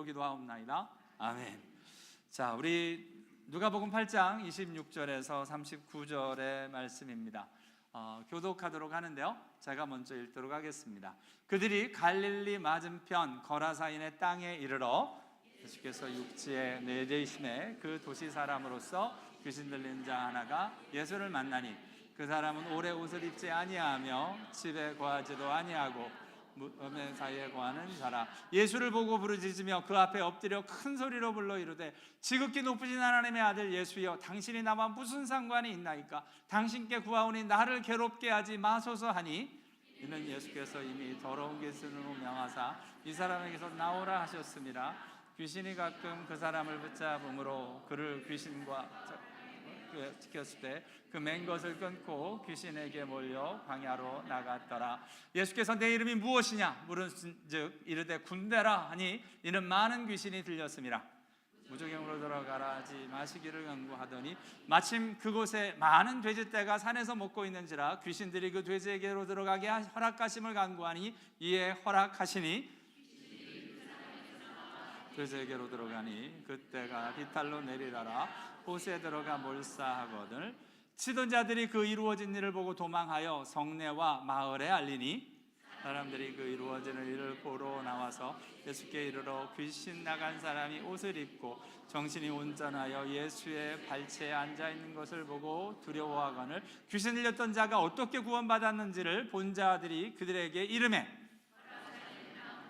기도하옵나이다. 아멘. 자, 우리 누가복음 8장 26절에서 39절의 말씀입니다. 교독하도록 하는데요, 제가 먼저 읽도록 하겠습니다. 그들이 갈릴리 맞은편 거라사인의 땅에 이르러 예수께서 육지에 내리심에 그 도시 사람으로서 귀신 들린 자 하나가 예수를 만나니 그 사람은 오래 옷을 입지 아니하며 집에 거하지도 아니하고 무덤 사이에 거하는 자라. 예수를 보고 부르짖으며 그 앞에 엎드려 큰 소리로 불러 이르되 지극히 높으신 하나님의 아들 예수여, 당신이 나와 무슨 상관이 있나이까? 당신께 구하오니 나를 괴롭게 하지 마소서 하니, 이는 예수께서 이미 더러운 기술로 명하사 이 사람에게서 나오라 하셨습니다. 귀신이 가끔 그 사람을 붙잡음으로 그를 귀신과 지켰을 때 그 맨 것을 끊고 귀신에게 몰려 광야로 나갔더라. 예수께서 내 이름이 무엇이냐 물은즉 이르되 군대라 하니, 이는 많은 귀신이 들렸음이라. 무저갱으로 들어가라 하지 마시기를 강구하더니 마침 그곳에 많은 돼지떼가 산에서 먹고 있는지라 귀신들이 그 돼지에게로 들어가게 허락하심을 간구하니 이에 허락하시니 돼지에게로 들어가니 그때가 비탈로 내리라라 호수에 들어가 몰사하거늘 치던 자들이 그 이루어진 일을 보고 도망하여 성내와 마을에 알리니 사람들이 그 이루어지는 일을 보러 나와서 예수께 이르러 귀신 나간 사람이 옷을 입고 정신이 온전하여 예수의 발치에 앉아있는 것을 보고 두려워하거늘 귀신 들렸던 자가 어떻게 구원받았는지를 본 자들이 그들에게 이르매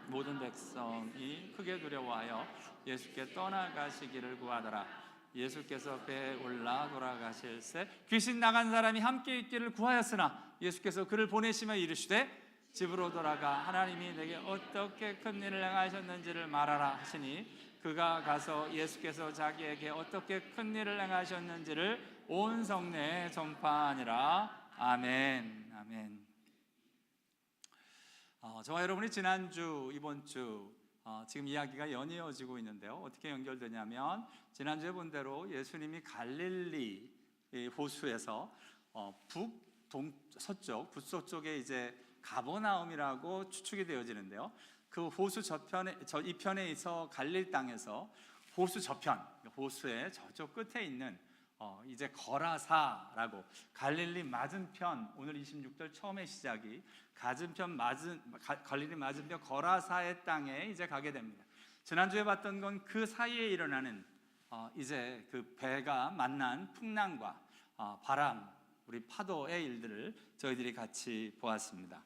모든 백성이 크게 두려워하여 예수께 떠나가시기를 구하더라. 예수께서 배에 올라 돌아가실새 귀신 나간 사람이 함께 있기를 구하였으나 예수께서 그를 보내시며 이르시되 집으로 돌아가 하나님이 내게 어떻게 큰 일을 행하셨는지를 말하라 하시니 그가 가서 예수께서 자기에게 어떻게 큰 일을 행하셨는지를 온 성내에 전파하니라. 아멘. 아멘. 저와 여러분이 지난주, 이번 주 지금 이야기가 연이어지고 있는데요, 어떻게 연결되냐면 지난주에 본 대로 예수님이 갈릴리 호수에서 북동서쪽, 북서쪽에 이제 가버나움이라고 추측이 되어지는데요, 그 호수 이편에 있어 갈릴 땅에서 호수 저편, 호수의 저쪽 끝에 있는 이제 거라사라고, 갈릴리 맞은편, 오늘 26절 처음의 시작이 갈릴리 맞은편 거라사의 땅에 이제 가게 됩니다. 지난주에 봤던 건 그 사이에 일어나는 이제 그 배가 만난 풍랑과 바람, 우리 파도의 일들을 저희들이 같이 보았습니다.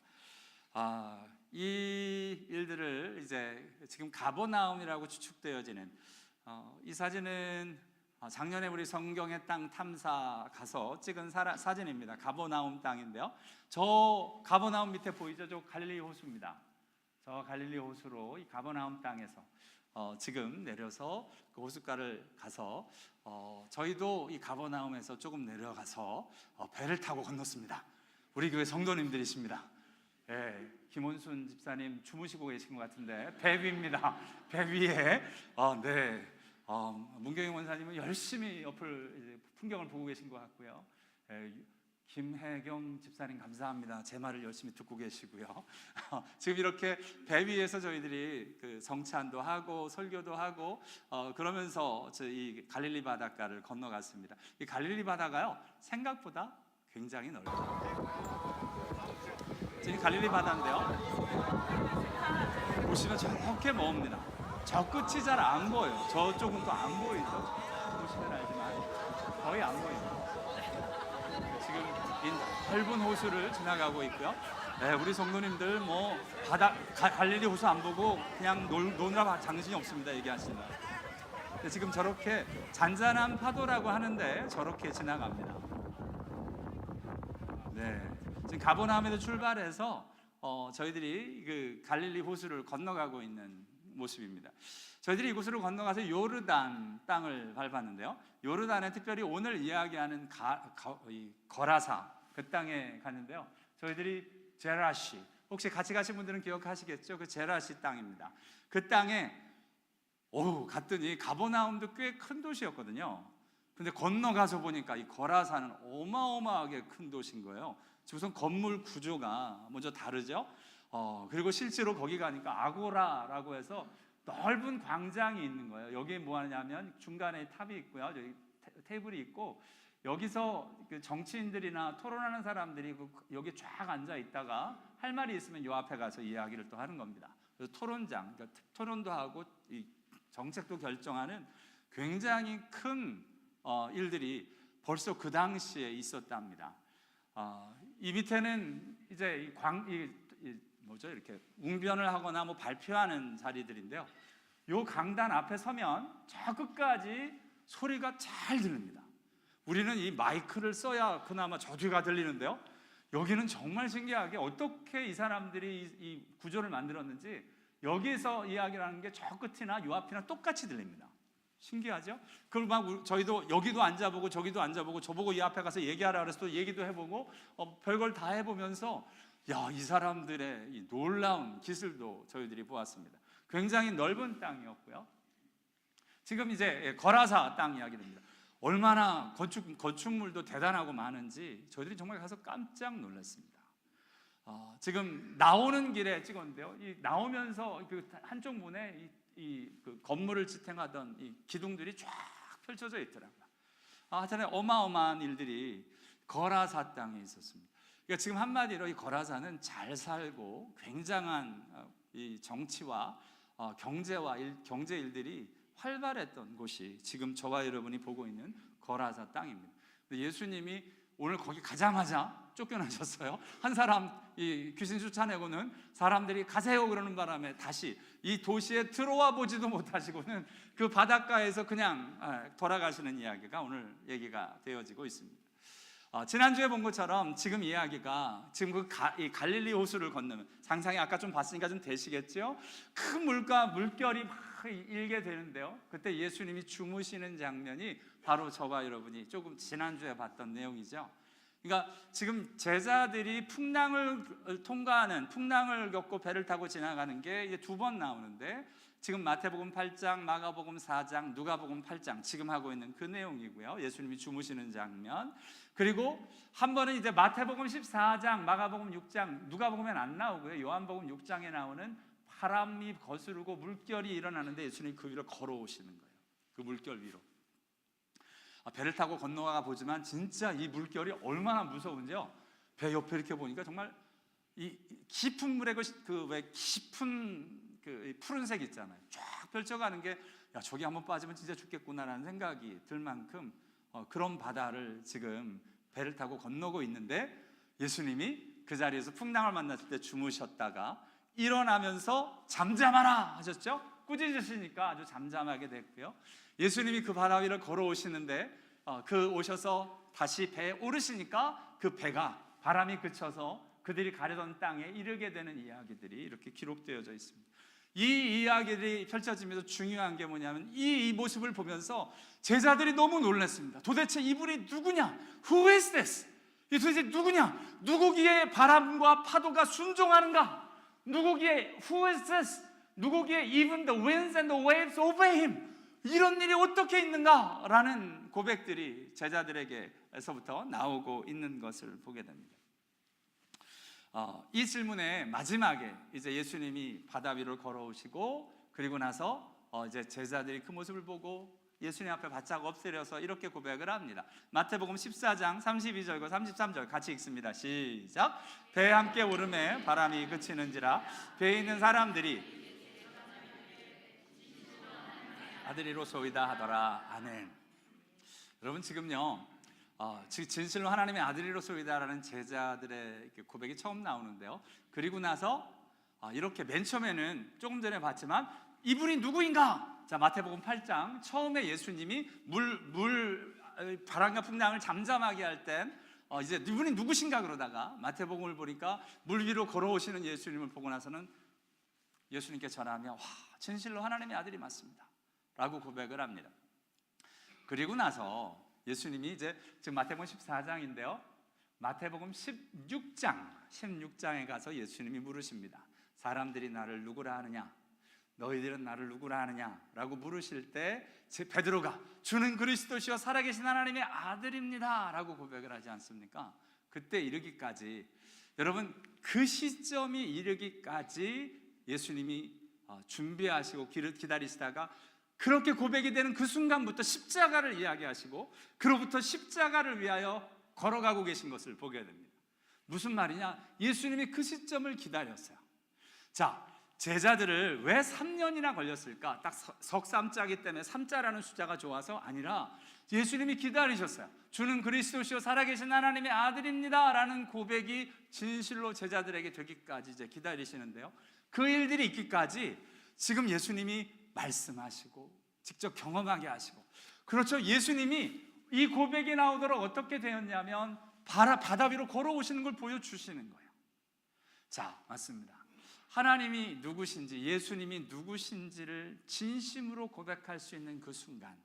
이 일들을 이제 지금 가버나움이라고 추측되어지는 이 사진은 작년에 우리 성경의 땅 탐사 가서 찍은 사진입니다. 가버나움 땅인데요, 저 가버나움 밑에 보이죠? 저 갈릴리 호수입니다. 저 갈릴리 호수로 이 가버나움 땅에서 지금 내려서 그 호숫가를 가서 저희도 이 가버나움에서 조금 내려가서 배를 타고 건넜습니다. 우리 교회 성도님들이십니다. 네, 김원순 집사님 주무시고 계신 것 같은데 배 위입니다. 배 위에 네. 문경영 원사님은 열심히 옆을 이제 풍경을 보고 계신 것 같고요. 김혜경 집사님 감사합니다. 제 말을 열심히 듣고 계시고요. 지금 이렇게 배 위에서 저희들이 그 성찬도 하고 설교도 하고 그러면서 이 갈릴리 바닷가를 건너갔습니다. 이 갈릴리 바다가요, 생각보다 굉장히 넓어요. 지금 갈릴리 바다인데요, 보시면 저렇게 멉니다. 저 끝이 잘 안 보여요. 저쪽은 또 안 보이죠. 보시면 알지만 거의 안 보입니다. 지금 이 넓은 호수를 지나가고 있고요. 네, 우리 성도님들 뭐 갈릴리 호수 안 보고 그냥 노느라 정신이 없습니다 얘기하시는. 지금 저렇게 잔잔한 파도라고 하는데 저렇게 지나갑니다. 네, 지금 가버나움에서 출발해서 저희들이 그 갈릴리 호수를 건너가고 있는 모습입니다. 저희들이 이곳으로 건너가서 요르단 땅을 밟았는데요, 요르단에 특별히 오늘 이야기하는 거라사 그 땅에 갔는데요, 저희들이 제라시, 혹시 같이 가신 분들은 기억하시겠죠? 그 제라시 땅입니다. 그 땅에 갔더니 가버나움도 꽤 큰 도시였거든요. 근데 건너가서 보니까 이 거라사는 어마어마하게 큰 도시인 거예요. 우선 건물 구조가 먼저 다르죠. 그리고 실제로 거기 가니까 아고라라고 해서 넓은 광장이 있는 거예요. 여기에 뭐 하냐면 중간에 탑이 있고요. 여기 테이블이 있고, 여기서 그 정치인들이나 토론하는 사람들이 여기 쫙 앉아 있다가 할 말이 있으면 요 앞에 가서 이야기를 또 하는 겁니다. 그래서 토론장, 그러니까 토론도 하고 이 정책도 결정하는 굉장히 큰 일들이 벌써 그 당시에 있었답니다. 이 밑에는 이제 뭐죠? 이렇게 웅변을 하거나 뭐 발표하는 자리들인데요. 요 강단 앞에 서면 저 끝까지 소리가 잘 들립니다. 우리는 이 마이크를 써야 그나마 저 뒤가 들리는데요. 여기는 정말 신기하게 어떻게 이 사람들이 이 구조를 만들었는지 여기에서 이야기를 하는 게 저 끝이나 요 앞이나 똑같이 들립니다. 신기하죠? 그걸 막 저희도 여기도 앉아보고 저기도 앉아보고 저보고 이 앞에 가서 얘기하라 그래서 또 얘기도 해보고 별걸 다 해보면서 이 사람들의 이 놀라운 기술도 저희들이 보았습니다. 굉장히 넓은 땅이었고요. 지금 이제 거라사 땅 이야기입니다. 얼마나 건축물도 대단하고 많은지 저희들이 정말 가서 깜짝 놀랐습니다. 지금 나오는 길에 찍었는데요. 이 나오면서 그 한쪽 문에 그 건물을 지탱하던 이 기둥들이 쫙 펼쳐져 있더라고요. 하여튼 어마어마한 일들이 거라사 땅에 있었습니다. 그러니까 지금 한마디로 이 거라사는 잘 살고 굉장한 이 정치와 경제와 경제 일들이 활발했던 곳이 지금 저와 여러분이 보고 있는 거라사 땅입니다. 예수님이 오늘 거기 가자마자 쫓겨나셨어요. 한 사람 이 귀신 쫓아내고는 사람들이 가세요 그러는 바람에 다시 이 도시에 들어와 보지도 못하시고는 그 바닷가에서 그냥 돌아가시는 이야기가 오늘 얘기가 되어지고 있습니다. 지난주에 본 것처럼 지금 이야기가 지금 이 갈릴리 호수를 건너면 상상이 아까 좀 봤으니까 좀 되시겠죠? 큰 물결이 막 일게 되는데요. 그때 예수님이 주무시는 장면이 바로 저와 여러분이 조금 지난주에 봤던 내용이죠. 그러니까 지금 제자들이 풍랑을 통과하는, 풍랑을 겪고 배를 타고 지나가는 게 이제 2번 나오는데, 지금 마태복음 8장, 마가복음 4장, 누가복음 8장 지금 하고 있는 그 내용이고요. 예수님이 주무시는 장면. 그리고 한 번은 이제 마태복음 14장, 마가복음 6장, 누가복음엔 안 나오고요. 요한복음 6장에 나오는 바람이 거스르고 물결이 일어나는데 예수님이 그 위로 걸어오시는 거예요. 그 물결 위로. 배를 타고 건너가 보지만 진짜 이 물결이 얼마나 무서운지요. 배 옆에 이렇게 보니까 정말 이 깊은 물에 왜 깊은 그 푸른색 있잖아요. 쫙 펼쳐가는 게 저기 한번 빠지면 진짜 죽겠구나라는 생각이 들 만큼 그런 바다를 지금 배를 타고 건너고 있는데, 예수님이 그 자리에서 풍랑을 만났을 때 주무셨다가 일어나면서 잠잠하라 하셨죠. 꾸짖으시니까 아주 잠잠하게 됐고요. 예수님이 그 바다 위를 걸어오시는데 오셔서 다시 배에 오르시니까 그 배가 바람이 그쳐서 그들이 가려던 땅에 이르게 되는 이야기들이 이렇게 기록되어져 있습니다. 이 이야기들이 펼쳐지면서 중요한 게 뭐냐면 이 모습을 보면서 제자들이 너무 놀랐습니다. 도대체 이분이 누구냐? Who is this? 이 도대체 누구냐? 누구기에 바람과 파도가 순종하는가? 누구기에 Who is this? 누구기에 even the winds and the waves obey him? 이런 일이 어떻게 있는가? 라는 고백들이 제자들에게서부터 나오고 있는 것을 보게 됩니다. 이 질문의 마지막에 이제 예수님이 바다 위로 걸어오시고 그리고 나서 이제 제자들이 그 모습을 보고 예수님 앞에 바짝 엎드려서 이렇게 고백을 합니다. 마태복음 14장 32절과 33절 같이 읽습니다. 시작. 배에 함께 오르매 바람이 그치는지라 배에 있는 사람들이 아들이로소이다 하더라. 아멘. 여러분 지금요 진실로 하나님의 아들이로소이다라는 제자들의 고백이 처음 나오는데요. 그리고 나서 이렇게 맨 처음에는 조금 전에 봤지만 이분이 누구인가? 자, 마태복음 8장 처음에 예수님이 바람과 풍랑을 잠잠하게 할 땐 이제 이분이 누구신가 그러다가 마태복음을 보니까 물 위로 걸어오시는 예수님을 보고 나서는 예수님께 전하며 진실로 하나님의 아들이 맞습니다 라고 고백을 합니다. 그리고 나서 예수님이 이제 지금 마태복음 14장인데요. 마태복음 16장에 가서 예수님이 물으십니다. 사람들이 나를 누구라 하느냐? 너희들은 나를 누구라 하느냐? 라고 물으실 때 베드로가 주는 그리스도시요 살아계신 하나님의 아들입니다 라고 고백을 하지 않습니까? 그때 이르기까지, 여러분 그 시점이 이르기까지 예수님이 준비하시고 기다리시다가 그렇게 고백이 되는 그 순간부터 십자가를 이야기하시고 그로부터 십자가를 위하여 걸어가고 계신 것을 보게 됩니다. 무슨 말이냐? 예수님이 그 시점을 기다렸어요. 자, 제자들을 왜 3년이나 걸렸을까? 딱 석삼자기 때문에 3자라는 숫자가 좋아서 아니라 예수님이 기다리셨어요. 주는 그리스도시요 살아계신 하나님의 아들입니다 라는 고백이 진실로 제자들에게 되기까지 이제 기다리시는데요, 그 일들이 있기까지 지금 예수님이 말씀하시고 직접 경험하게 하시고, 그렇죠, 예수님이 이 고백이 나오도록 어떻게 되었냐면 바다 위로 걸어오시는 걸 보여주시는 거예요. 자, 맞습니다. 하나님이 누구신지, 예수님이 누구신지를 진심으로 고백할 수 있는 그 순간,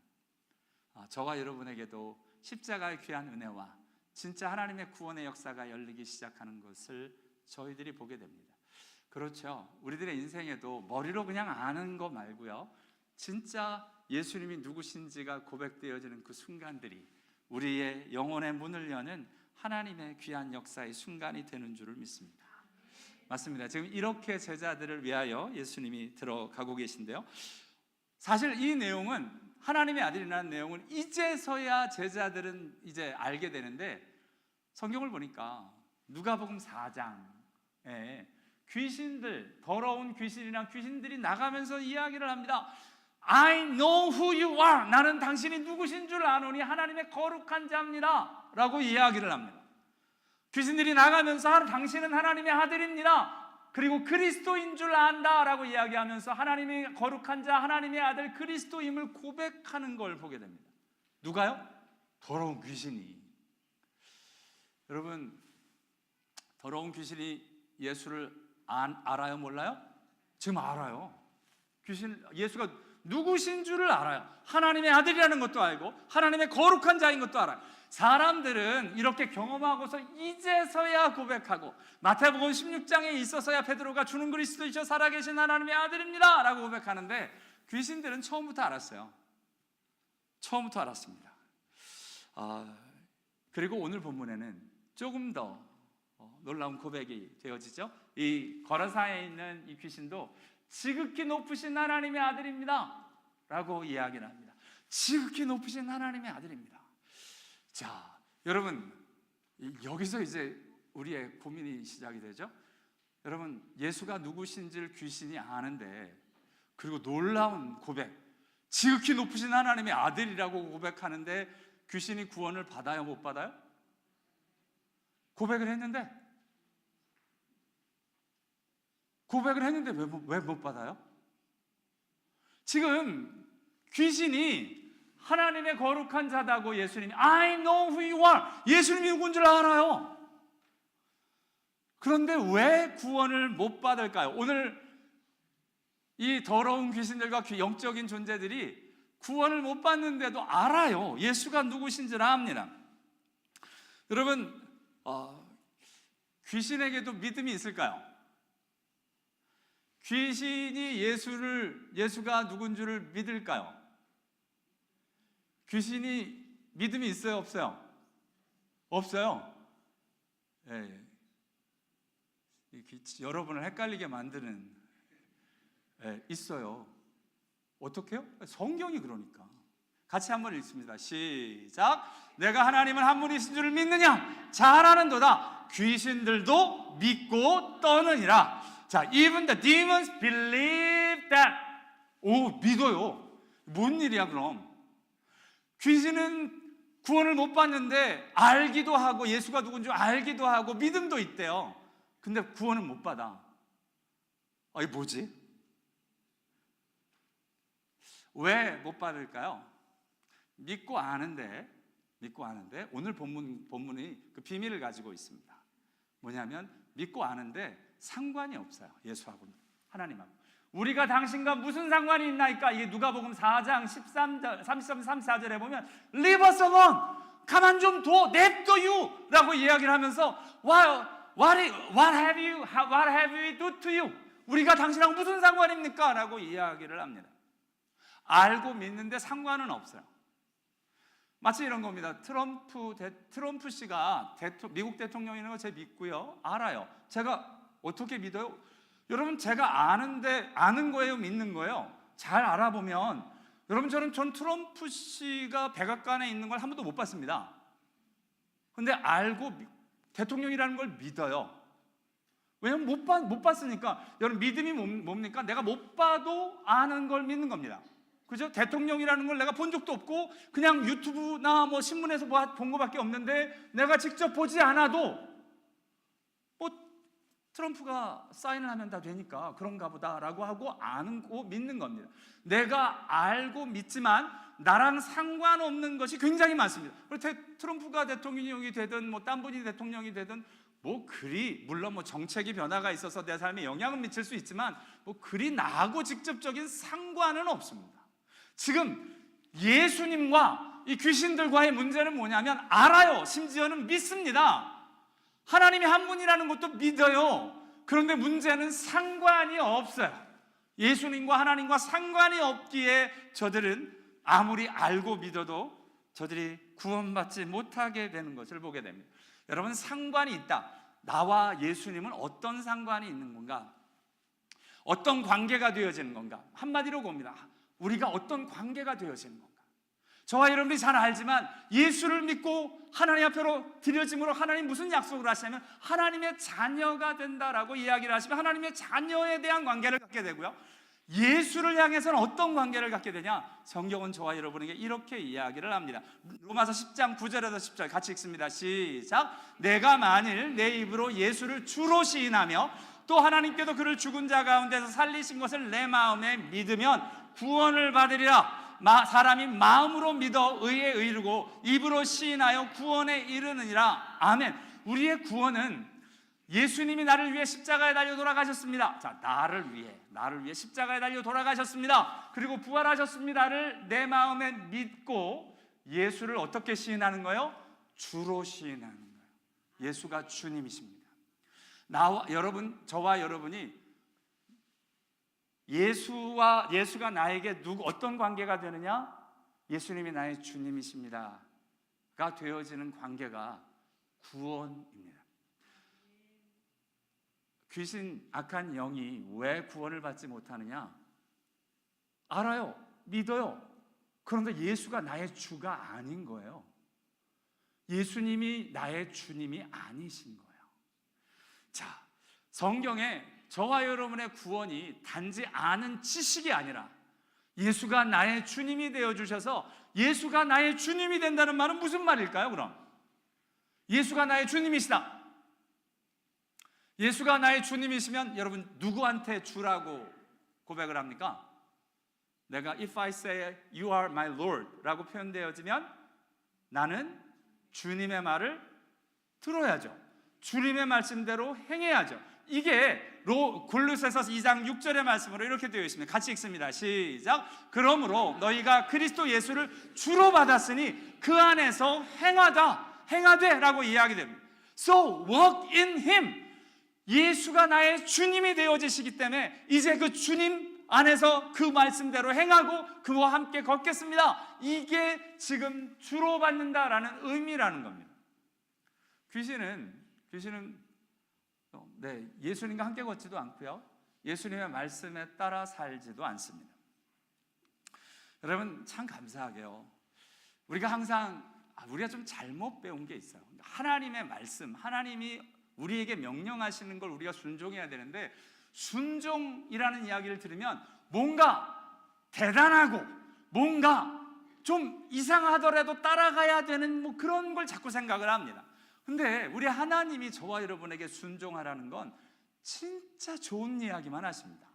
저와 여러분에게도 십자가의 귀한 은혜와 진짜 하나님의 구원의 역사가 열리기 시작하는 것을 저희들이 보게 됩니다. 그렇죠, 우리들의 인생에도 머리로 그냥 아는 거 말고요, 진짜 예수님이 누구신지가 고백되어지는 그 순간들이 우리의 영혼의 문을 여는 하나님의 귀한 역사의 순간이 되는 줄을 믿습니다. 맞습니다. 지금 이렇게 제자들을 위하여 예수님이 들어가고 계신데요, 사실 이 내용은, 하나님의 아들이라는 내용은 이제서야 제자들은 이제 알게 되는데, 성경을 보니까 누가복음 4장에 귀신들, 더러운 귀신이나 귀신들이 나가면서 이야기를 합니다. I know who you are. 나는 당신이 누구신 줄 아노니 하나님의 거룩한 자입니다 라고 이야기를 합니다. 귀신들이 나가면서 당신은 하나님의 아들입니다, 그리고 그리스도인 줄 안다 라고 이야기하면서 하나님의 거룩한 자, 하나님의 아들 그리스도임을 고백하는 걸 보게 됩니다. 누가요? 더러운 귀신이. 여러분, 더러운 귀신이 예수를 알아요, 몰라요? 지금 알아요. 예수가 누구신 줄을 알아요. 하나님의 아들이라는 것도 알고 하나님의 거룩한 자인 것도 알아요. 사람들은 이렇게 경험하고서 이제서야 고백하고, 마태복음 16장에 있어서야 베드로가 주는 그리스도이셔 살아계신 하나님의 아들입니다 라고 고백하는데, 귀신들은 처음부터 알았어요. 처음부터 알았습니다. 그리고 오늘 본문에는 조금 더 놀라운 고백이 되어지죠. 이 거라사에 있는 이 귀신도 지극히 높으신 하나님의 아들입니다 라고 이야기를 합니다. 지극히 높으신 하나님의 아들입니다. 자, 여러분, 여기서 이제 우리의 고민이 시작이 되죠. 여러분, 예수가 누구신지를 귀신이 아는데, 그리고 놀라운 고백, 지극히 높으신 하나님의 아들이라고 고백하는데 귀신이 구원을 받아요, 못 받아요? 고백을 했는데 왜 못 받아요? 지금 귀신이 하나님의 거룩한 자다고 예수님이 I know who you are, 예수님이 누군 줄 알아요. 그런데 왜 구원을 못 받을까요? 오늘 이 더러운 귀신들과 영적인 존재들이 구원을 못 받는데도 알아요. 예수가 누구신 줄 압니다. 여러분, 귀신에게도 믿음이 있을까요? 귀신이 예수가 누군 줄을 믿을까요? 귀신이 믿음이 있어요, 없어요? 없어요. 예. 여러분을 헷갈리게 만드는, 있어요. 어떻게요? 성경이 그러니까. 같이 한번 읽습니다. 시작. 내가 하나님은 한 분이신 줄을 믿느냐? 잘 아는도다. 귀신들도 믿고 떠느니라. 자, even the demons believe that. 오, 믿어요. 뭔 일이야 그럼? 귀신은 구원을 못 받는데 알기도 하고 예수가 누군지 알기도 하고 믿음도 있대요. 근데 구원을 못 받아. 이게 뭐지? 왜 못 받을까요? 믿고 아는데 오늘 본문이 그 비밀을 가지고 있습니다. 뭐냐면 믿고 아는데 상관이 없어요. 예수하고 하나님하고. 우리가 당신과 무슨 상관이 있나이까? 이게 누가복음 4장 33, 34절에 보면 Leave us alone, 가만 좀 둬, 냅둬요 라고 이야기를 하면서 What have we do to you? 우리가 당신하고 무슨 상관입니까? 라고 이야기를 합니다. 알고 믿는데 상관은 없어요. 마치 이런 겁니다. 트럼프 씨가 미국 대통령이라는 거 제가 믿고요, 알아요. 제가 어떻게 믿어요? 여러분, 제가 아는 거예요, 믿는 거예요? 잘 알아보면 여러분, 전 트럼프 씨가 백악관에 있는 걸 한 번도 못 봤습니다. 근데 알고 대통령이라는 걸 믿어요. 왜냐면 못 봤으니까. 여러분, 믿음이 뭡니까? 내가 못 봐도 아는 걸 믿는 겁니다. 그죠? 대통령이라는 걸 내가 본 적도 없고 그냥 유튜브나 뭐 신문에서 본 거밖에 없는데 내가 직접 보지 않아도 뭐 트럼프가 사인을 하면 다 되니까 그런가 보다라고 하고 아는 거 믿는 겁니다. 내가 알고 믿지만 나랑 상관없는 것이 굉장히 많습니다. 트럼프가 대통령이 되든 뭐 딴 분이 대통령이 되든 뭐 물론 뭐 정책이 변화가 있어서 내 삶에 영향은 미칠 수 있지만 뭐 나하고 직접적인 상관은 없습니다. 지금 예수님과 이 귀신들과의 문제는 뭐냐면 알아요. 심지어는 믿습니다. 하나님이 한 분이라는 것도 믿어요. 그런데 문제는 상관이 없어요. 예수님과 하나님과 상관이 없기에 저들은 아무리 알고 믿어도 저들이 구원받지 못하게 되는 것을 보게 됩니다. 여러분, 상관이 있다. 나와 예수님은 어떤 상관이 있는 건가? 어떤 관계가 되어지는 건가? 한마디로 봅니다. 우리가 어떤 관계가 되어지는 건가? 저와 여러분이 잘 알지만 예수를 믿고 하나님 앞으로 드려짐으로 하나님 무슨 약속을 하시냐면 하나님의 자녀가 된다라고 이야기를 하시면 하나님의 자녀에 대한 관계를 갖게 되고요, 예수를 향해서는 어떤 관계를 갖게 되냐? 성경은 저와 여러분에게 이렇게 이야기를 합니다. 로마서 10장 9절에서 10절 같이 읽습니다. 시작. 내가 만일 내 입으로 예수를 주로 시인하며 또 하나님께도 그를 죽은 자 가운데서 살리신 것을 내 마음에 믿으면 구원을 받으리라. 사람이 마음으로 믿어 의에 이르고 입으로 시인하여 구원에 이르느니라. 아멘. 우리의 구원은 예수님이 나를 위해 십자가에 달려 돌아가셨습니다. 자, 나를 위해 십자가에 달려 돌아가셨습니다. 그리고 부활하셨습니다를 내 마음에 믿고 예수를 어떻게 시인하는 거예요? 주로 시인하는 거예요. 예수가 주님이십니다. 저와 여러분이 예수가 나에게 어떤 관계가 되느냐? 예수님이 나의 주님이십니다가 되어지는 관계가 구원입니다. 귀신, 악한 영이 왜 구원을 받지 못하느냐? 알아요. 믿어요. 그런데 예수가 나의 주가 아닌 거예요. 예수님이 나의 주님이 아니신 거예요. 자, 성경에 저와 여러분의 구원이 단지 아는 지식이 아니라 예수가 나의 주님이 되어주셔서 예수가 나의 주님이 된다는 말은 무슨 말일까요? 그럼 예수가 나의 주님이시다. 예수가 나의 주님이시면 여러분 누구한테 주라고 고백을 합니까? 내가 If I say you are my Lord 라고 표현되어지면 나는 주님의 말을 들어야죠. 주님의 말씀대로 행해야죠. 이게 골로새서 2장 6절의 말씀으로 이렇게 되어 있습니다. 같이 읽습니다. 시작. 그러므로 너희가 그리스도 예수를 주로 받았으니 그 안에서 행하되 라고 이야기됩니다. So walk in Him. 예수가 나의 주님이 되어지시기 때문에 이제 그 주님 안에서 그 말씀대로 행하고 그와 함께 걷겠습니다. 이게 지금 주로 받는다라는 의미라는 겁니다. 귀신은 예수님과 함께 걷지도 않고요, 예수님의 말씀에 따라 살지도 않습니다. 여러분, 참 감사하게요, 우리가 좀 잘못 배운 게 있어요. 하나님의 말씀, 하나님이 우리에게 명령하시는 걸 우리가 순종해야 되는데, 순종이라는 이야기를 들으면 뭔가 대단하고 뭔가 좀 이상하더라도 따라가야 되는 뭐 그런 걸 자꾸 생각을 합니다. 근데 우리 하나님이 저와 여러분에게 순종하라는 건 진짜 좋은 이야기만 하십니다.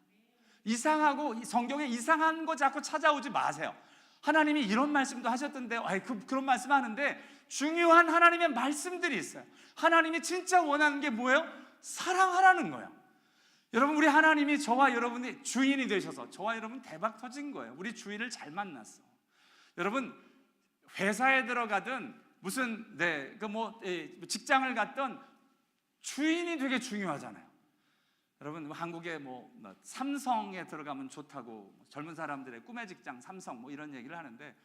이상하고 성경에 이상한 거 자꾸 찾아오지 마세요. 하나님이 이런 말씀도 하셨던데 그런 말씀 하는데 중요한 하나님의 말씀들이 있어요. 하나님이 진짜 원하는 게 뭐예요? 사랑하라는 거예요. 여러분, 우리 하나님이 저와 여러분의 주인이 되셔서 저와 여러분 대박 터진 거예요. 우리 주인을 잘 만났어. 여러분, 회사에 들어가든 무슨 직장을 갔던 주인이 되게 중요하잖아요. 여러분, 한국에 삼성에 들어가면 좋다고 젊은 사람들의 꿈의 직장 삼성 이런 얘기를 하는데,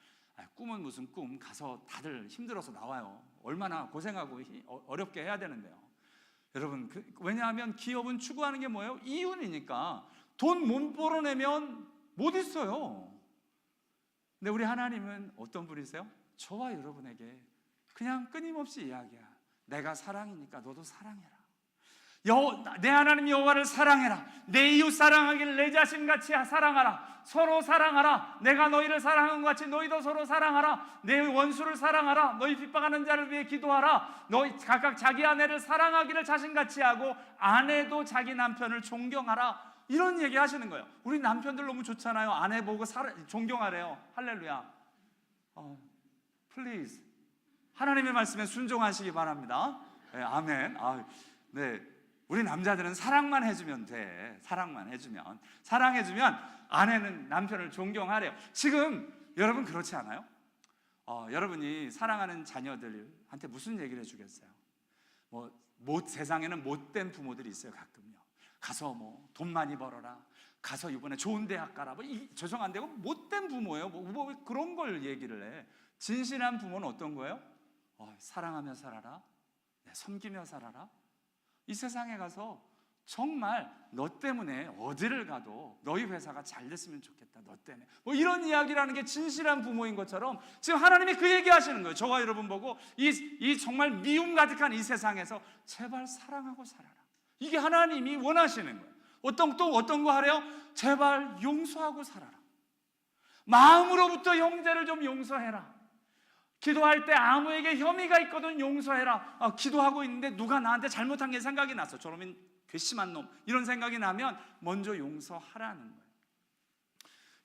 꿈은 무슨 꿈, 가서 다들 힘들어서 나와요. 얼마나 고생하고 어렵게 해야 되는데요. 여러분, 왜냐하면 기업은 추구하는 게 뭐예요? 이윤이니까. 돈 못 벌어내면 못 있어요. 근데 우리 하나님은 어떤 분이세요? 저와 여러분에게 그냥 끊임없이 이야기야. 내가 사랑이니까 너도 사랑해라. 내 하나님 여호와를 사랑해라. 내 이웃 사랑하기를 내 자신같이 사랑하라. 서로 사랑하라. 내가 너희를 사랑한 것 같이 너희도 서로 사랑하라. 내 원수를 사랑하라. 너희 핍박하는 자를 위해 기도하라. 너희 각각 자기 아내를 사랑하기를 자신같이 하고 아내도 자기 남편을 존경하라. 이런 얘기 하시는 거예요. 우리 남편들 너무 좋잖아요. 아내 보고 존경하래요. 할렐루야. Please 하나님의 말씀에 순종하시기 바랍니다. 네, 아멘. 네, 우리 남자들은 사랑만 해주면 돼. 사랑해주면 아내는 남편을 존경하래요. 지금 여러분 그렇지 않아요? 여러분이 사랑하는 자녀들한테 무슨 얘기를 해주겠어요? 세상에는 못된 부모들이 있어요. 가끔요. 가서 돈 많이 벌어라. 가서 이번에 좋은 대학 가라. 죄송한데 못된 부모예요. 그런 걸 얘기를 해. 진실한 부모는 어떤 거예요? 사랑하며 살아라. 섬기며 살아라. 이 세상에 가서 정말 너 때문에 어디를 가도 너희 회사가 잘 됐으면 좋겠다. 너 때문에 이런 이야기라는 게 진실한 부모인 것처럼 지금 하나님이 그 얘기 하시는 거예요. 저와 여러분 보고 이 정말 미움 가득한 이 세상에서 제발 사랑하고 살아라. 이게 하나님이 원하시는 거예요. 어떤 거 하래요? 제발 용서하고 살아라. 마음으로부터 형제를 좀 용서해라. 기도할 때 아무에게 혐의가 있거든 용서해라. 기도하고 있는데 누가 나한테 잘못한 게 생각이 났어. 저놈은 괘씸한 놈. 이런 생각이 나면 먼저 용서하라는 거예요.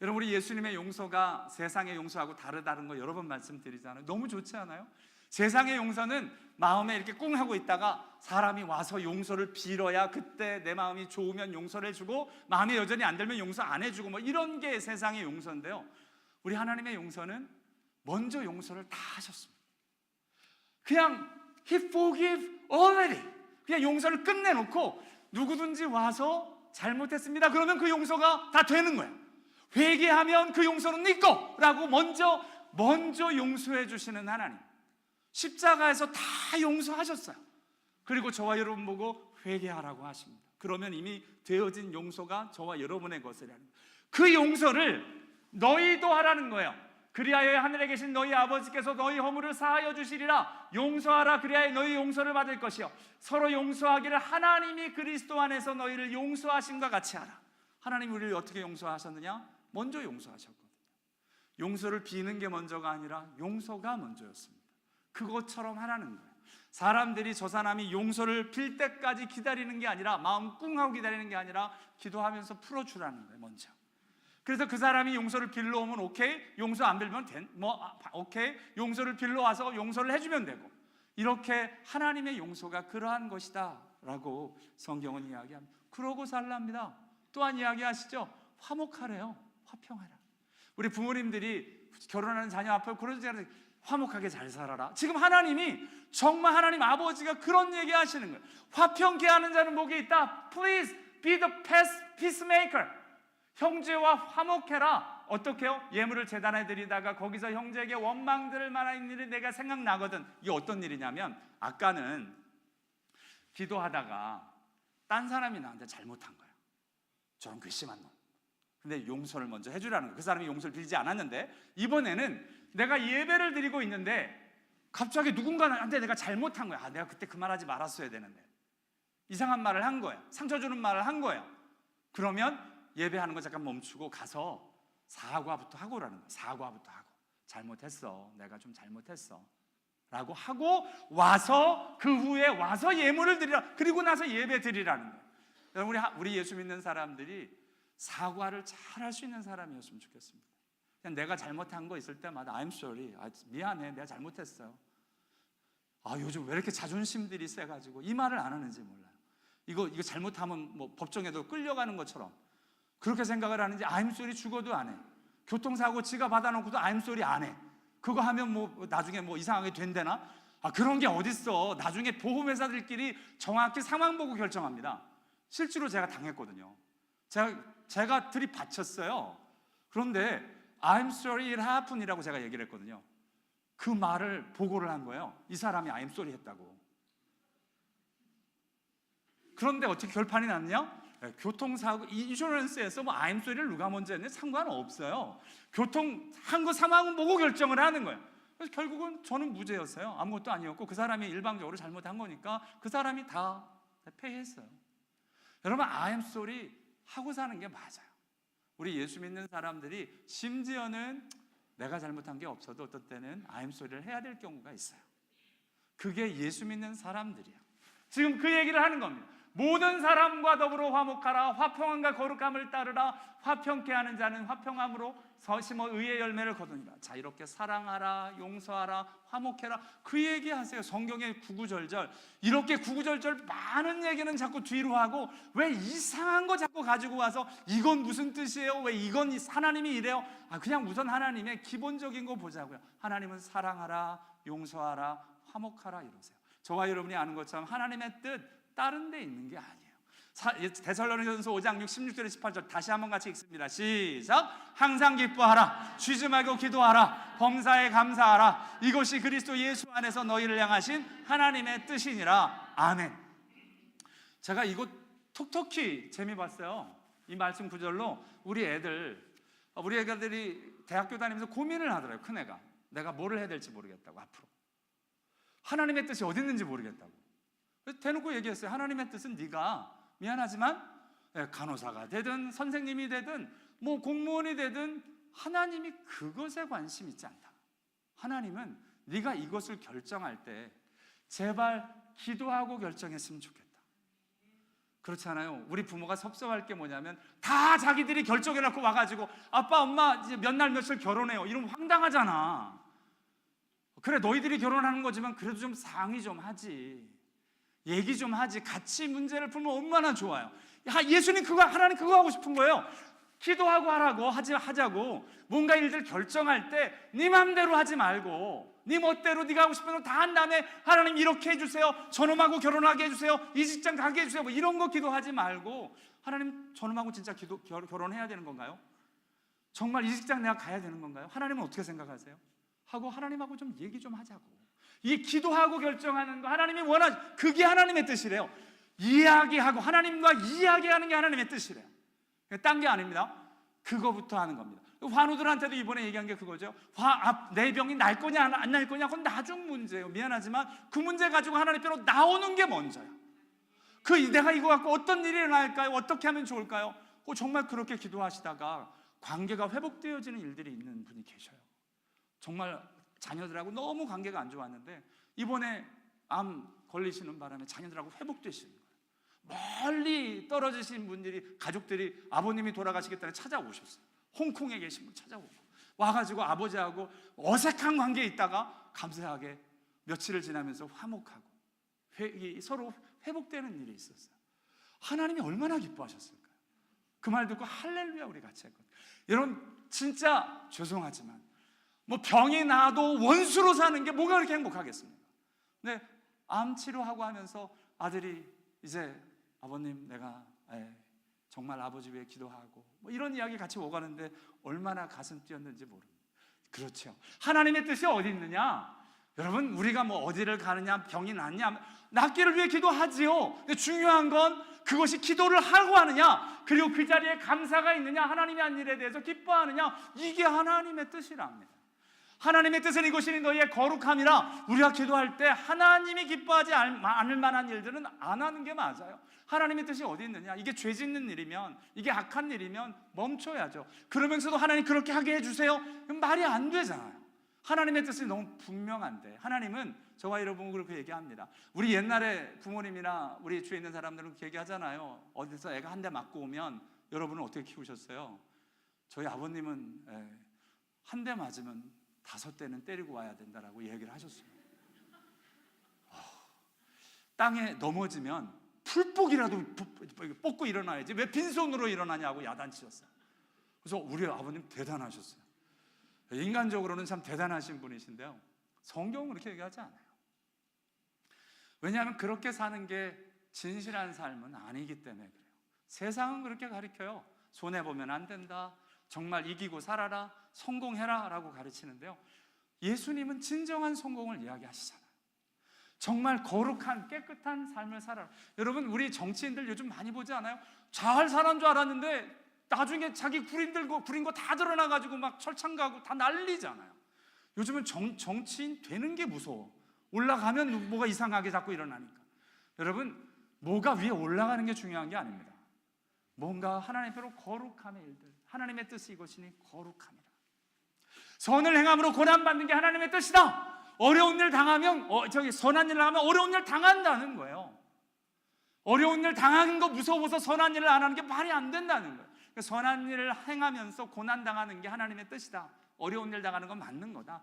여러분, 우리 예수님의 용서가 세상의 용서하고 다르다는 거 여러 번 말씀드리잖아요. 너무 좋지 않아요? 세상의 용서는 마음에 이렇게 꿍 하고 있다가 사람이 와서 용서를 빌어야 그때 내 마음이 좋으면 용서를 해주고 마음이 여전히 안 들면 용서 안 해주고 이런 게 세상의 용서인데요. 우리 하나님의 용서는 먼저 용서를 다 하셨습니다. 그냥 He forgive already. 그냥 용서를 끝내놓고 누구든지 와서 잘못했습니다. 그러면 그 용서가 다 되는 거예요. 회개하면 그 용서는 네 거라고 먼저 용서해 주시는 하나님. 십자가에서 다 용서하셨어요. 그리고 저와 여러분 보고 회개하라고 하십니다. 그러면 이미 되어진 용서가 저와 여러분의 것이라는 거예요. 그 용서를 너희도 하라는 거예요. 그리하여 하늘에 계신 너희 아버지께서 너희 허물을 사하여 주시리라. 용서하라. 그리하여 너희 용서를 받을 것이요 서로 용서하기를 하나님이 그리스도 안에서 너희를 용서하심과 같이 하라. 하나님이 우리를 어떻게 용서하셨느냐? 먼저 용서하셨거든요. 용서를 비는 게 먼저가 아니라 용서가 먼저였습니다. 그것처럼 하라는 거예요. 사람들이 저 사람이 용서를 빌 때까지 기다리는 게 아니라 마음 꿍하고 기다리는 게 아니라 기도하면서 풀어주라는 거예요. 먼저. 그래서 그 사람이 용서를 빌러 오면 오케이, 용서 안 빌면 오케이, 용서를 빌러 와서 용서를 해주면 되고, 이렇게 하나님의 용서가 그러한 것이다 라고 성경은 이야기합니다. 그러고 살랍니다. 또한 이야기하시죠. 화목하래요. 화평하라. 우리 부모님들이 결혼하는 자녀 앞에 그러지 않아요. 화목하게 잘 살아라. 지금 하나님이 정말 하나님 아버지가 그런 얘기 하시는 거예요. 화평케 하는 자는 복이 있다. Please be the peacemaker. 형제와 화목해라. 어떻게요? 예물을 제단에 드리다가 거기서 형제에게 원망 들을 만한 일이 내가 생각나거든. 이게 어떤 일이냐면 아까는 기도하다가 딴 사람이 나한테 잘못한 거야. 저런 괘씸한 놈. 근데 용서를 먼저 해주라는 거야. 그 사람이 용서를 빌지 않았는데 이번에는 내가 예배를 드리고 있는데 갑자기 누군가한테 내가 잘못한 거야. 내가 그때 그 말하지 말았어야 되는데 이상한 말을 한 거야. 상처 주는 말을 한 거야. 그러면 예배하는 거 잠깐 멈추고 가서 사과부터 하고 오라는 거야. 사과부터 하고 잘못했어. 내가 좀 잘못했어 라고 하고 와서 그 후에 와서 예물을 드리라. 그리고 나서 예배 드리라는 거예요. 우리 예수 믿는 사람들이 사과를 잘 할 수 있는 사람이었으면 좋겠습니다. 그냥 내가 잘못한 거 있을 때마다 I'm sorry, 미안해, 내가 잘못했어요. 요즘 왜 이렇게 자존심들이 세가지고 이 말을 안 하는지 몰라요. 이거 잘못하면 법정에도 끌려가는 것처럼 그렇게 생각을 하는지 I'm sorry 죽어도 안 해. 교통사고 지가 받아놓고도 I'm sorry 안 해. 그거 하면 나중에 이상하게 된대나? 그런 게 어딨어. 나중에 보험회사들끼리 정확히 상황 보고 결정합니다. 실제로 제가 당했거든요. 제가 들이받쳤어요. 그런데 I'm sorry it happened 이라고 제가 얘기를 했거든요. 그 말을 보고를 한 거예요. 이 사람이 I'm sorry 했다고. 그런데 어떻게 결판이 났냐? 교통사고 인슈런스에서 뭐 I'm sorry를 누가 먼저 했는지 상관없어요. 교통한 거 상황은 보고 결정을 하는 거예요. 그래서 결국은 저는 무죄였어요. 아무것도 아니었고 그 사람이 일방적으로 잘못한 거니까 그 사람이 다 패했어요. 여러분, I'm sorry 하고 사는 게 맞아요. 우리 예수 믿는 사람들이 심지어는 내가 잘못한 게 없어도 어떤 때는 I'm sorry를 해야 될 경우가 있어요. 그게 예수 믿는 사람들이에요. 지금 그 얘기를 하는 겁니다. 모든 사람과 더불어 화목하라. 화평함과 거룩함을 따르라. 화평케 하는 자는 화평함으로 심어 의의 열매를 거두니라. 자, 이렇게 사랑하라, 용서하라, 화목해라, 그 얘기하세요. 성경의 구구절절. 이렇게 구구절절 많은 얘기는 자꾸 뒤로 하고 왜 이상한 거 자꾸 가지고 와서 이건 무슨 뜻이에요? 왜 이건 하나님이 이래요? 그냥 우선 하나님의 기본적인 거 보자고요. 하나님은 사랑하라, 용서하라, 화목하라 이러세요. 저와 여러분이 아는 것처럼 하나님의 뜻 다른 데 있는 게 아니에요. 데살로니가전서 5장 16절에 18절 다시 한번 같이 읽습니다. 시작. 항상 기뻐하라, 쉬지 말고 기도하라, 범사에 감사하라, 이것이 그리스도 예수 안에서 너희를 향하신 하나님의 뜻이니라. 아멘. 제가 이거 톡톡히 재미 봤어요. 이 말씀 구절로 우리 애들이 대학교 다니면서 고민을 하더라고요. 큰애가 내가 뭐를 해야 될지 모르겠다고, 앞으로 하나님의 뜻이 어디 있는지 모르겠다고. 그래서 대놓고 얘기했어요. 하나님의 뜻은 네가 미안하지만 간호사가 되든 선생님이 되든 뭐 공무원이 되든 하나님이 그것에 관심 있지 않다. 하나님은 네가 이것을 결정할 때 제발 기도하고 결정했으면 좋겠다. 그렇잖아요. 우리 부모가 섭섭할 게 뭐냐면 다 자기들이 결정해놓고 와가지고 아빠 엄마 이제 몇 날 며칠 결혼해요 이러면 황당하잖아. 그래, 너희들이 결혼하는 거지만 그래도 좀 상의 좀 하지, 얘기 좀 하지, 같이 문제를 풀면 얼마나 좋아요. 예수님 하나님 그거 하고 싶은 거예요. 기도하고 하라고 하자고. 뭔가 일들 결정할 때 네 맘대로 하지 말고 네 멋대로 네가 하고 싶은 거 다 한 다음에 하나님 이렇게 해주세요, 저놈하고 결혼하게 해주세요, 이 직장 가게 해주세요, 뭐 이런 거 기도하지 말고 하나님 저놈하고 진짜 결혼해야 되는 건가요? 정말 이 직장 내가 가야 되는 건가요? 하나님은 어떻게 생각하세요? 하고 하나님하고 좀 얘기 좀 하자고. 이 기도하고 결정하는 거 하나님이 그게 하나님의 뜻이래요. 이야기하고 하나님과 이야기하는 게 하나님의 뜻이래요. 딴 게 아닙니다. 그거부터 하는 겁니다. 환우들한테도 이번에 얘기한 게 그거죠. 내 병이 날 거냐 안 날 거냐 그건 나중 문제예요. 미안하지만 그 문제 가지고 하나님 께로 나오는 게 먼저야. 내가 이거 갖고 어떤 일이 일어날까요? 어떻게 하면 좋을까요? 정말 그렇게 기도하시다가 관계가 회복되어지는 일들이 있는 분이 계셔요. 정말 자녀들하고 너무 관계가 안 좋았는데 이번에 암 걸리시는 바람에 자녀들하고 회복되시는 거예요. 멀리 떨어지신 분들이, 가족들이 아버님이 돌아가시겠다는 찾아오셨어요. 홍콩에 계신 분 찾아오고 와가지고 아버지하고 어색한 관계에 있다가 감사하게 며칠을 지나면서 화목하고 서로 회복되는 일이 있었어요. 하나님이 얼마나 기뻐하셨을까요? 그 말 듣고 할렐루야 우리 같이 했거든요. 여러분, 진짜 죄송하지만 뭐 병이 나도 원수로 사는 게 뭐가 그렇게 행복하겠습니까? 근데 암 치료하고 하면서 아들이 이제 아버님 내가 정말 아버지 위해 기도하고 뭐 이런 이야기 같이 오가는데 얼마나 가슴 뛰었는지 모릅니다. 그렇죠. 하나님의 뜻이 어디 있느냐? 여러분, 우리가 뭐 어디를 가느냐, 병이 낫냐, 낫기를 위해 기도하지요. 근데 중요한 건 그것이 기도를 하고 하느냐, 그리고 그 자리에 감사가 있느냐, 하나님이 한 일에 대해서 기뻐하느냐, 이게 하나님의 뜻이랍니다. 하나님의 뜻은 이것이 너희의 거룩함이라. 우리가 기도할 때 하나님이 기뻐하지 않을 만한 일들은 안 하는 게 맞아요. 하나님의 뜻이 어디 있느냐? 이게 죄 짓는 일이면, 이게 악한 일이면 멈춰야죠. 그러면서도 하나님 그렇게 하게 해주세요, 말이 안 되잖아요. 하나님의 뜻이 너무 분명한데, 하나님은 저와 여러분 그렇게 얘기합니다. 우리 옛날에 부모님이나 우리 주위에 있는 사람들은 그렇게 얘기하잖아요. 어디서 애가 한 대 맞고 오면 여러분은 어떻게 키우셨어요? 저희 아버님은 한 대 맞으면 5대는 때리고 와야 된다라고 얘기를 하셨어요. 땅에 넘어지면 풀복이라도 뽑고 일어나야지 왜 빈손으로 일어나냐고 야단치셨어요. 그래서 우리 아버님 대단하셨어요. 인간적으로는 참 대단하신 분이신데요, 성경은 그렇게 얘기하지 않아요. 왜냐하면 그렇게 사는 게 진실한 삶은 아니기 때문에 그래요. 세상은 그렇게 가르쳐요. 손해보면 안 된다, 정말 이기고 살아라, 성공해라 라고 가르치는데요, 예수님은 진정한 성공을 이야기하시잖아요. 정말 거룩한 깨끗한 삶을 살아라. 여러분, 우리 정치인들 요즘 많이 보지 않아요? 잘 사는 줄 알았는데 나중에 자기 구린 거 다 드러나가지고 막 철창 가고 다 난리잖아요. 요즘은 정치인 되는 게 무서워. 올라가면 뭐가 이상하게 자꾸 일어나니까. 여러분, 뭐가 위에 올라가는 게 중요한 게 아닙니다. 뭔가 하나님 앞으로 거룩함의 일들, 하나님의 뜻이 이것이니 거룩함이라. 선을 행함으로 고난받는 게 하나님의 뜻이다. 어려운 일 당하면 선한 일을 하면 어려운 일 당한다는 거예요. 어려운 일 당하는 거 무서워서 선한 일을 안 하는 게 말이 안 된다는 거예요. 선한 일을 행하면서 고난 당하는 게 하나님의 뜻이다. 어려운 일 당하는 건 맞는 거다.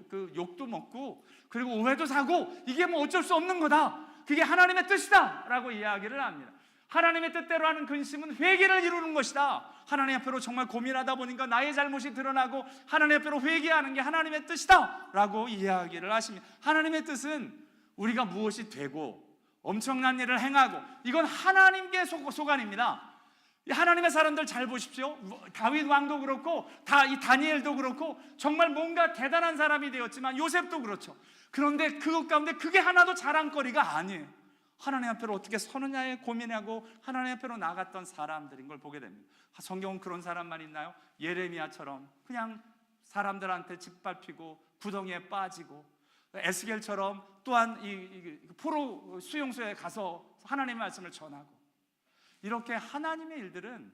그 욕도 먹고 그리고 오해도 사고 이게 뭐 어쩔 수 없는 거다. 그게 하나님의 뜻이다 라고 이야기를 합니다. 하나님의 뜻대로 하는 근심은 회개를 이루는 것이다. 하나님 앞으로 정말 고민하다 보니까 나의 잘못이 드러나고 하나님 앞으로 회개하는 게 하나님의 뜻이다 라고 이야기를 하십니다. 하나님의 뜻은 우리가 무엇이 되고 엄청난 일을 행하고 이건 하나님께 소관입니다. 하나님의 사람들 잘 보십시오. 다윗 왕도 그렇고 이 다니엘도 그렇고 정말 뭔가 대단한 사람이 되었지만 요셉도 그렇죠. 그런데 그것 가운데 그게 하나도 자랑거리가 아니에요. 하나님 앞에로 어떻게 서느냐에 고민하고 하나님 앞에로 나갔던 사람들인 걸 보게 됩니다. 성경은 그런 사람만 있나요? 예레미야처럼 그냥 사람들한테 짓밟히고 구덩이에 빠지고, 에스겔처럼 또한 이 포로 수용소에 가서 하나님의 말씀을 전하고, 이렇게 하나님의 일들은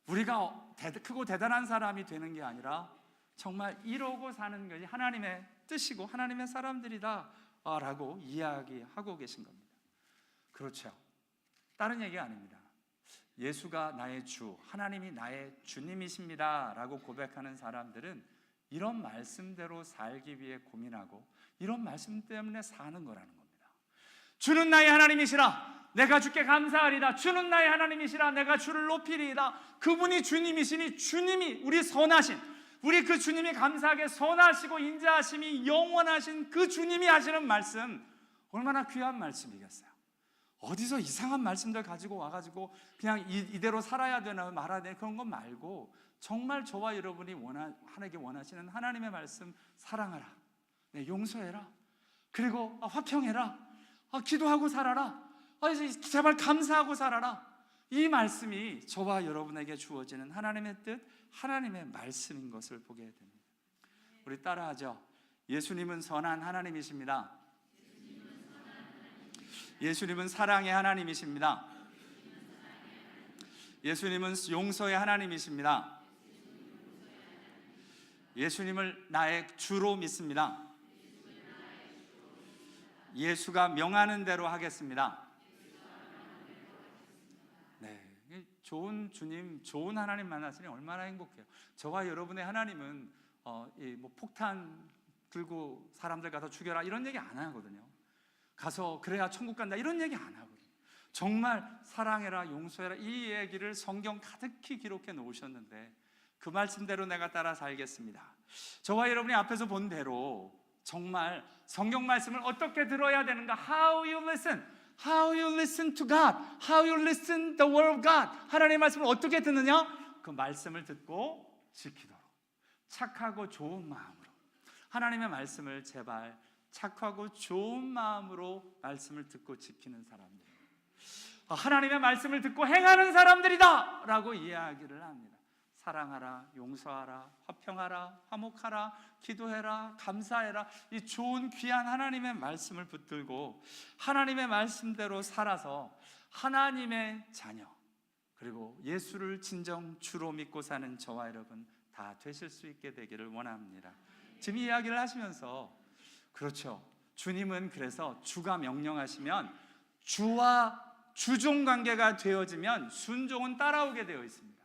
우리가 크고 대단한 사람이 되는 게 아니라 정말 이루고 사는 것이 하나님의 뜻이고 하나님의 사람들이다 라고 이야기하고 계신 겁니다. 그렇죠. 다른 얘기 아닙니다. 예수가 나의 주, 하나님이 나의 주님이십니다 라고 고백하는 사람들은 이런 말씀대로 살기 위해 고민하고 이런 말씀 때문에 사는 거라는 겁니다. 주는 나의 하나님이시라, 내가 주께 감사하리다. 주는 나의 하나님이시라, 내가 주를 높이리이다. 그분이 주님이시니, 주님이 우리 선하신, 우리 그 주님이 감사하게 선하시고 인자하심이 영원하신 그 주님이 하시는 말씀, 얼마나 귀한 말씀이겠어요. 어디서 이상한 말씀들 가지고 와가지고 그냥 이대로 살아야 되나 말아야 되나 그런 거 말고 정말 저와 여러분이 하나님께 원하시는 하나님의 말씀, 사랑하라, 용서해라, 그리고 화평해라, 기도하고 살아라, 제발 감사하고 살아라, 이 말씀이 저와 여러분에게 주어지는 하나님의 뜻, 하나님의 말씀인 것을 보게 됩니다. 우리 따라하죠. 예수님은 선한 하나님이십니다. 예수님은 사랑의 하나님이십니다. 예수님은 용서의 하나님이십니다. 예수님을 나의 주로 믿습니다. 예수가 명하는 대로 하겠습니다. 네, 좋은 주님, 좋은 하나님 만났으니 얼마나 행복해요. 저와 여러분의 하나님은 뭐 폭탄 들고 사람들 가서 죽여라 이런 얘기 안 하거든요. 가서 그래야 천국 간다 이런 얘기 안 하거든요. 정말 사랑해라, 용서해라, 이 얘기를 성경 가득히 기록해 놓으셨는데 그 말씀대로 내가 따라 살겠습니다. 저와 여러분이 앞에서 본 대로 정말 성경 말씀을 어떻게 들어야 되는가? How you listen, how you listen to God, how you listen the word of God. 하나님의 말씀을 어떻게 듣느냐? 그 말씀을 듣고 지키도록 착하고 좋은 마음으로 하나님의 말씀을 제발 착하고 좋은 마음으로 말씀을 듣고 지키는 사람들, 하나님의 말씀을 듣고 행하는 사람들이다 라고 이야기를 합니다. 사랑하라, 용서하라, 화평하라, 화목하라, 기도해라, 감사해라, 이 좋은 귀한 하나님의 말씀을 붙들고 하나님의 말씀대로 살아서 하나님의 자녀, 그리고 예수를 진정 주로 믿고 사는 저와 여러분 다 되실 수 있게 되기를 원합니다. 지금 이야기를 하시면서 그렇죠, 주님은 그래서 주가 명령하시면 주와 주종 관계가 되어지면 순종은 따라오게 되어 있습니다.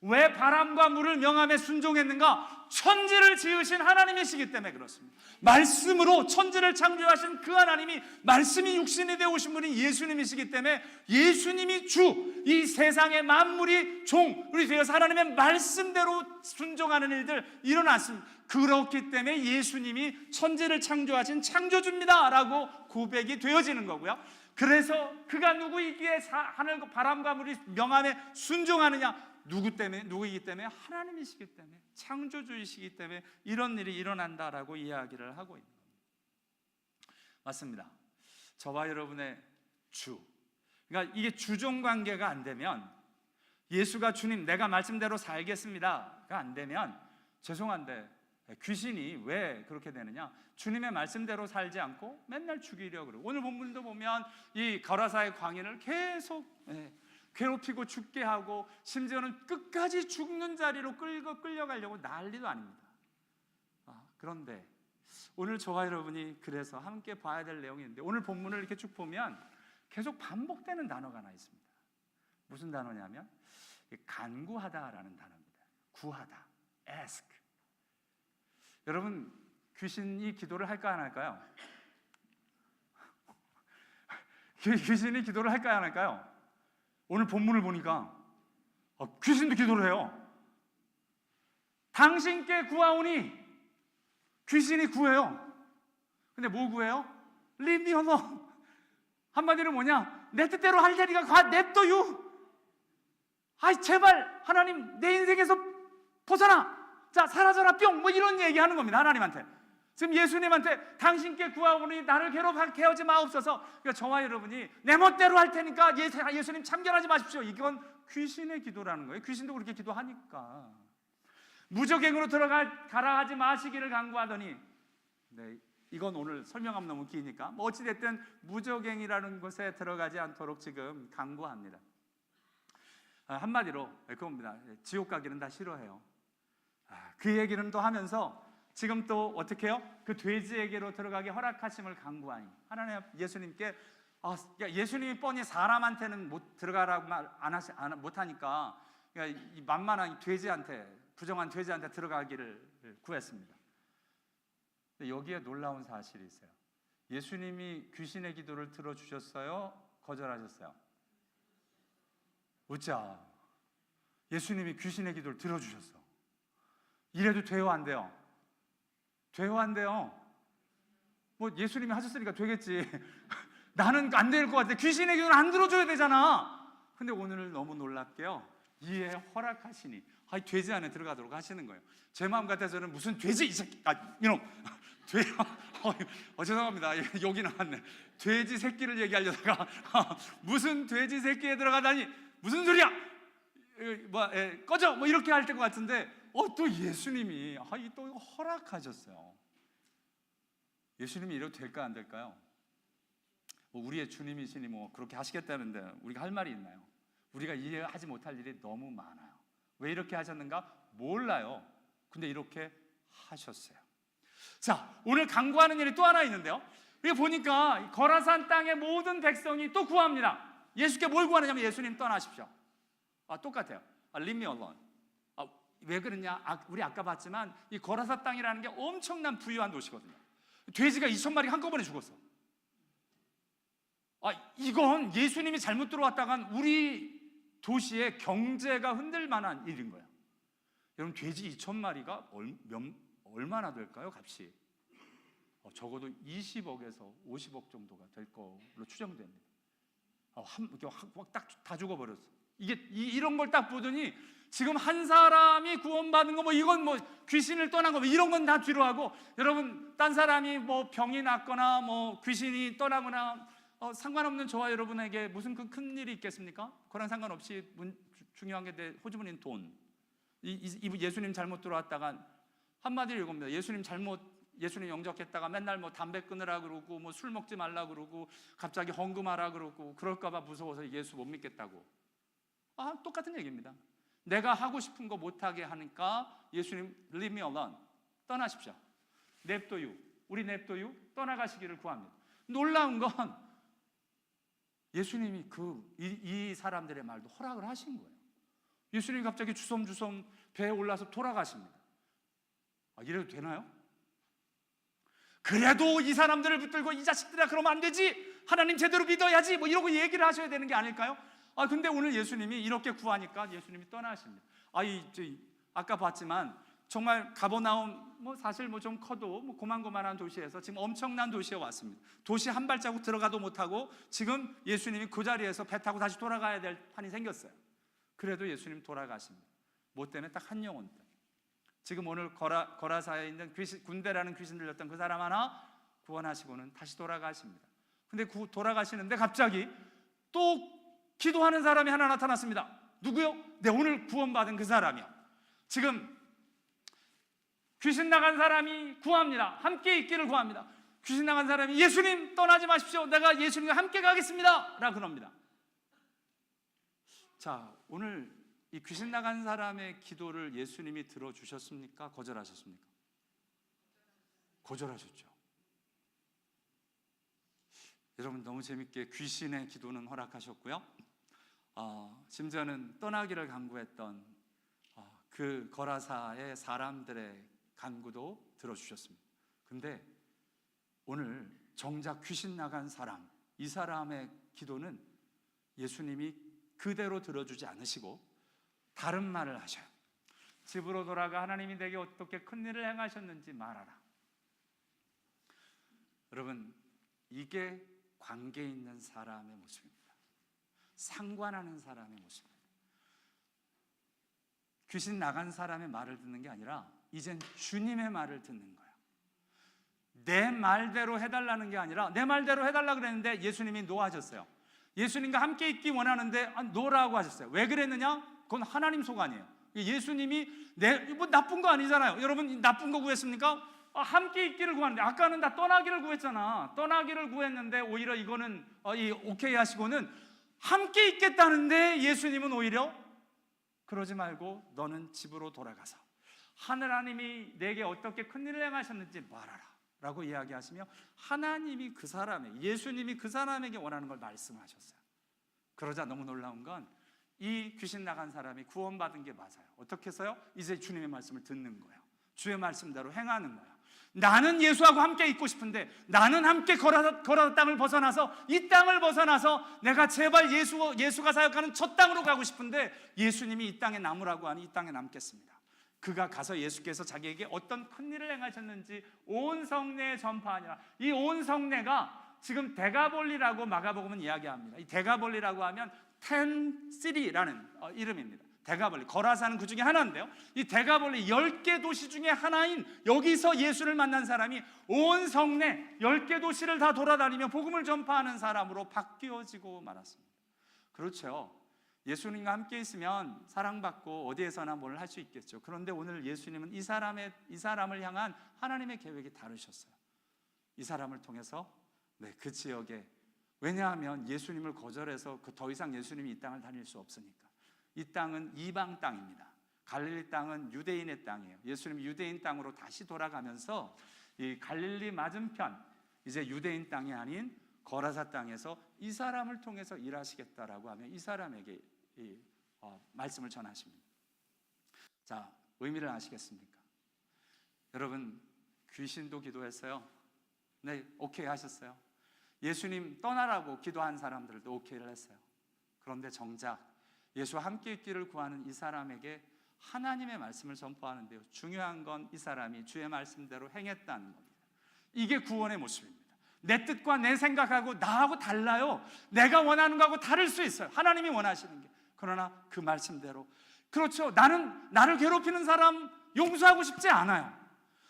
왜 바람과 물을 명함에 순종했는가? 천지를 지으신 하나님이시기 때문에 그렇습니다. 말씀으로 천지를 창조하신 그 하나님이, 말씀이 육신이 되어 오신 분이 예수님이시기 때문에 예수님이 주, 이 세상의 만물이 종, 우리 되어서 하나님의 말씀대로 순종하는 일들 일어났습니다. 그렇기 때문에 예수님이 천지를 창조하신 창조주입니다 라고 고백이 되어지는 거고요. 그래서 그가 누구이기에 하늘 바람과 물이 명함에 순종하느냐? 누구이기 때문에? 하나님이시기 때문에, 창조주이시기 때문에 이런 일이 일어난다라고 이야기를 하고 있는 겁니다. 맞습니다. 저와 여러분의 주, 그러니까 이게 주종 관계가 안 되면, 예수가 주님 내가 말씀대로 살겠습니다가 안 되면, 죄송한데 귀신이 왜 그렇게 되느냐? 주님의 말씀대로 살지 않고 맨날 죽이려고 그러고, 오늘 본문도 보면 이 거라사의 광인을 계속 괴롭히고 죽게 하고, 심지어는 끝까지 죽는 자리로 끌려가려고 난리도 아닙니다. 그런데 오늘 저와 여러분이 그래서 함께 봐야 될 내용이 있는데, 오늘 본문을 이렇게 쭉 보면 계속 반복되는 단어가 하나 있습니다. 무슨 단어냐면 간구하다라는 단어입니다. 구하다, ask. 여러분, 귀신이 기도를 할까 안 할까요? 귀신이 기도를 할까 안 할까요? 오늘 본문을 보니까 귀신도 기도를 해요. 당신께 구하오니, 귀신이 구해요. 근데 뭐 구해요? Leave me alone. 한마디로 뭐냐? 내 뜻대로 할 테니까 냅둬요. 아이 제발 하나님 내 인생에서 벗어나, 자 사라져라 뿅, 뭐 이런 얘기하는 겁니다. 하나님한테. 지금 예수님한테 당신께 구하오니 나를 괴롭게 하지 마옵소서. 그러니까 저와 여러분이 내 멋대로 할 테니까 예수님 참견하지 마십시오, 이건 귀신의 기도라는 거예요. 귀신도 그렇게 기도하니까. 무저갱으로 가라 하지 마시기를 간구하더니, 이건 오늘 설명하면 너무 기니까 뭐 어찌됐든 무저갱이라는 곳에 들어가지 않도록 지금 간구합니다. 한마디로 그겁니다. 지옥 가기는 다 싫어해요. 그 얘기는 또 하면서 지금 또 어떻게 해요? 그 돼지에게로 들어가게 허락하심을 간구하니, 하나님 예수님께 예수님이 뻔히 사람한테는 못 들어가라고 못하니까 이 만만한 돼지한테, 부정한 돼지한테 들어가기를 구했습니다. 여기에 놀라운 사실이 있어요. 예수님이 귀신의 기도를 들어주셨어요? 거절하셨어요? 웃자. 예수님이 귀신의 기도를 들어주셨어. 이래도 돼요, 안 돼요? 돼요, 안 돼요? 뭐 예수님이 하셨으니까 되겠지. 나는 안 될 것 같아. 귀신의 기도는 안 들어줘야 되잖아. 근데 오늘 너무 놀랍게요, 이에 허락하시니 돼지 안에 들어가도록 하시는 거예요. 제 마음 같아서는 무슨 돼지 이 새끼, 죄송합니다. 여기 나왔네. 돼지 새끼를 얘기하려다가 무슨 돼지 새끼에 들어가다니, 무슨 소리야? 꺼져! 뭐 이렇게 할 것 같은데 또 예수님이 또 허락하셨어요. 예수님이 이래도 될까 안 될까요? 우리의 주님이시니 뭐 그렇게 하시겠다는데 우리가 할 말이 있나요? 우리가 이해하지 못할 일이 너무 많아요. 왜 이렇게 하셨는가? 몰라요. 근데 이렇게 하셨어요. 자, 오늘 간구하는 일이 또 하나 있는데요, 여기 보니까 거라산 땅의 모든 백성이 또 구합니다. 예수께 뭘 구하느냐면, 예수님 떠나십시오. 똑같아요. Leave me alone. 왜 그러냐? 우리 아까 봤지만 이 거라산 땅이라는 게 엄청난 부유한 도시거든요. 돼지가 2,000마리 한꺼번에 죽었어. 이건 예수님이 잘못 들어왔다간 우리 도시의 경제가 흔들 만한 일인 거예요. 여러분, 돼지 2,000마리가 얼마나 될까요, 값이? 적어도 20억에서 50억 정도가 될 걸로 추정됩니다. 딱 다 죽어버렸어. 이런 걸 딱 보더니 지금 한 사람이 구원받은 거, 뭐 이건 뭐 귀신을 떠난 거, 뭐 이런 건 다 뒤로 하고, 여러분 딴 사람이 뭐 병이 났거나 뭐 귀신이 떠나거나 상관없는 저와 여러분에게 무슨 큰 일이 있겠습니까? 그런 상관없이 중요한 게 호주머니는 돈. 예수님 잘못 들어왔다간 한마디로 이겁니다. 예수님 영접했다가 맨날 뭐 담배 끊으라 그러고 뭐 술 먹지 말라 그러고 갑자기 헌금하라 그러고 그럴까봐 무서워서 예수 못 믿겠다고. 똑같은 얘기입니다. 내가 하고 싶은 거 못하게 하니까 예수님 leave me alone, 떠나십시오. 냅둬요. 우리 냅둬요. 떠나가시기를 구합니다. 놀라운 건 예수님이 이 사람들의 말도 허락을 하신 거예요. 예수님이 갑자기 주섬주섬 배에 올라서 돌아가십니다. 이래도 되나요? 그래도 이 사람들을 붙들고 이 자식들아 그러면 안 되지, 하나님 제대로 믿어야지, 뭐 이러고 얘기를 하셔야 되는 게 아닐까요? 근데 오늘 예수님이 이렇게 구하니까 예수님이 떠나십니다. 아까 봤지만 정말 가버나움, 뭐 사실 뭐 좀 커도 뭐 고만고만한 도시에서 지금 엄청난 도시에 왔습니다. 도시 한 발자국 들어가도 못하고 지금 예수님이 그 자리에서 배 타고 다시 돌아가야 될 판이 생겼어요. 그래도 예수님 돌아가십니다. 뭐 때문에? 딱 한 영혼 때문에. 지금 오늘 거라사에 있는 군대라는 귀신 들렸던 그 사람 하나 구원하시고는 다시 돌아가십니다. 근데 돌아가시는데 갑자기 또 기도하는 사람이 하나 나타났습니다. 누구요? 네, 오늘 구원받은 그 사람이요. 지금 귀신 나간 사람이 구합니다. 함께 있기를 구합니다. 귀신 나간 사람이 예수님 떠나지 마십시오. 내가 예수님과 함께 가겠습니다 라고 그럽니다. 자, 오늘 이 귀신 나간 사람의 기도를 예수님이 들어주셨습니까? 거절하셨습니까? 거절하셨죠. 여러분, 너무 재밌게 귀신의 기도는 허락하셨고요, 심지어는 떠나기를 간구했던 그 거라사의 사람들의 간구도 들어주셨습니다. 근데 오늘 정작 귀신 나간 사람, 이 사람의 기도는 예수님이 그대로 들어주지 않으시고 다른 말을 하셔요. 집으로 돌아가 하나님이 내게 어떻게 큰 일을 행하셨는지 말하라. 여러분, 이게 관계 있는 사람의 모습입니다. 상관하는 사람의 모습입니다. 귀신 나간 사람의 말을 듣는 게 아니라 이젠 주님의 말을 듣는 거예요. 내 말대로 해달라는 게 아니라, 내 말대로 해달라 그랬는데 예수님이 노하셨어요. 예수님과 함께 있기 원하는데 노라고 하셨어요. 왜 그랬느냐? 그건 하나님 소관이에요. 예수님이 뭐 나쁜 거 아니잖아요. 여러분, 나쁜 거 구했습니까? 함께 있기를 구하는데, 아까는 다 떠나기를 구했잖아. 떠나기를 구했는데 오히려 이거는 오케이 하시고는 함께 있겠다는데 예수님은 오히려 그러지 말고 너는 집으로 돌아가서 하나님이 내게 어떻게 큰 일을 행하셨는지 말하라 라고 이야기하시며, 하나님이 그 사람에게, 예수님이 그 사람에게 원하는 걸 말씀하셨어요. 그러자 너무 놀라운 건 이 귀신 나간 사람이 구원받은 게 맞아요. 어떻게 해서요? 이제 주님의 말씀을 듣는 거예요. 주의 말씀대로 행하는 거예요. 나는 예수하고 함께 있고 싶은데, 나는 함께 거라사 땅을 벗어나서, 이 땅을 벗어나서 내가 제발 예수가 사역하는 저 땅으로 가고 싶은데, 예수님이 이 땅에 남으라고 하니 이 땅에 남겠습니다. 그가 가서 예수께서 자기에게 어떤 큰 일을 행하셨는지 온 성내에 전파하니라. 이 온 성내가 지금 데가볼리라고 마가복음은 이야기합니다. 이 데가볼리라고 하면 10시티라는 이름입니다. 데가볼리, 거라사는 그 중에 하나인데요, 이 데가볼리 10개 도시 중에 하나인 여기서 예수를 만난 사람이 온 성내 10개 도시를 다 돌아다니며 복음을 전파하는 사람으로 바뀌어지고 말았습니다. 그렇죠. 예수님과 함께 있으면 사랑받고 어디에서나 뭘 할 수 있겠죠. 그런데 오늘 예수님은 이 사람을 향한 하나님의 계획이 다르셨어요. 이 사람을 통해서 그 지역에, 왜냐하면 예수님을 거절해서 더 이상 예수님이 이 땅을 다닐 수 없으니까. 이 땅은 이방 땅입니다. 갈릴리 땅은 유대인의 땅이에요. 예수님이 유대인 땅으로 다시 돌아가면서 이 갈릴리 맞은편, 이제 유대인 땅이 아닌 거라사 땅에서 이 사람을 통해서 일하시겠다라고 하면 이 사람에게 말씀을 전하십니다. 자, 의미를 아시겠습니까? 여러분, 귀신도 기도했어요. 네, 오케이 하셨어요. 예수님 떠나라고 기도한 사람들도 오케이를 했어요. 그런데 정작 예수와 함께 있기를 구하는 이 사람에게 하나님의 말씀을 전파하는데요, 중요한 건 이 사람이 주의 말씀대로 행했다는 겁니다. 이게 구원의 모습입니다. 내 뜻과 내 생각하고 나하고 달라요. 내가 원하는 거하고 다를 수 있어요, 하나님이 원하시는 게. 그러나 그 말씀대로, 그렇죠, 나는 나를 괴롭히는 사람 용서하고 싶지 않아요.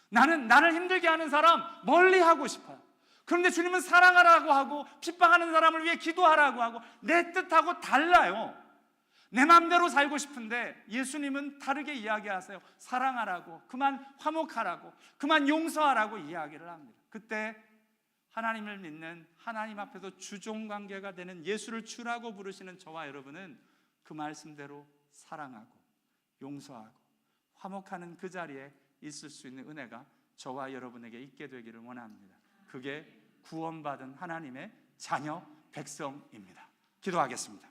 나는 나를 힘들게 하는 사람 멀리하고 싶어요. 그런데 주님은 사랑하라고 하고 핍박하는 사람을 위해 기도하라고 하고 내 뜻하고 달라요. 내 마음대로 살고 싶은데 예수님은 다르게 이야기하세요. 사랑하라고, 그만 화목하라고, 그만 용서하라고 이야기를 합니다. 그때 하나님을 믿는, 하나님 앞에서 주종관계가 되는, 예수를 주라고 부르시는 저와 여러분은 그 말씀대로 사랑하고 용서하고 화목하는 그 자리에 있을 수 있는 은혜가 저와 여러분에게 있게 되기를 원합니다. 그게 구원받은 하나님의 자녀 백성입니다. 기도하겠습니다.